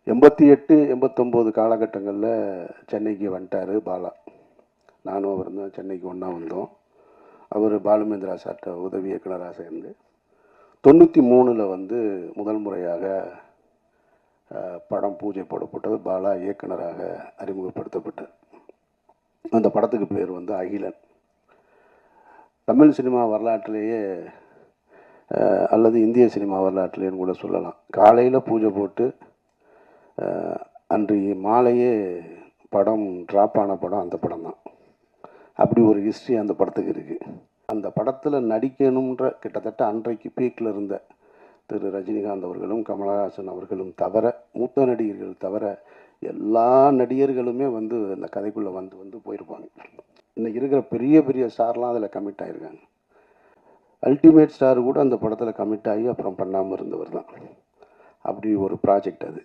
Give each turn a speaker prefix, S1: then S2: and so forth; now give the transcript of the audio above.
S1: 88, 89 காலகட்டங்களில் சென்னைக்கு வந்துட்டார் பாலா. நானும் அவர் தான் சென்னைக்கு ஒன்றா வந்தோம். அவர் பாலுமேந்திரா சார்ட்ட உதவி இயக்குனராக சேர்ந்து 93 வந்து முதல் முறையாக படம் பூஜை போடப்பட்டது. பாலா இயக்குனராக அறிமுகப்படுத்தப்பட்டார். அந்த படத்துக்கு பேர் வந்து அகிலன். தமிழ் சினிமா வரலாற்றிலேயே அல்லது இந்திய சினிமா வரலாற்றிலேன்னு கூட சொல்லலாம், காலையில் பூஜை போட்டு அன்று மாலையே படம் ட்ராப் ஆன படம் அந்த படம் தான். அப்படி ஒரு ஹிஸ்ட்ரி அந்த படத்துக்கு இருக்குது. அந்த படத்தில் நடிக்கணுன்ற கிட்டத்தட்ட அன்றைக்கு பீக்கில் இருந்த திரு ரஜினிகாந்த் அவர்களும் கமலஹாசன் அவர்களும் தவிர, மூத்த நடிகர்கள் தவிர எல்லா நடிகர்களுமே வந்து அந்த கதைக்குள்ளே வந்து போயிருப்பாங்க. இன்றைக்கி இருக்கிற பெரிய பெரிய ஸ்டார்லாம் அதில் கமிட் ஆகிருக்காங்க. அல்டிமேட் ஸ்டார் கூட அந்த படத்தில் கமிட் ஆகி அப்புறம் பண்ணாமல் இருந்தவர் தான். அப்படி ஒரு ப்ராஜெக்ட் அது.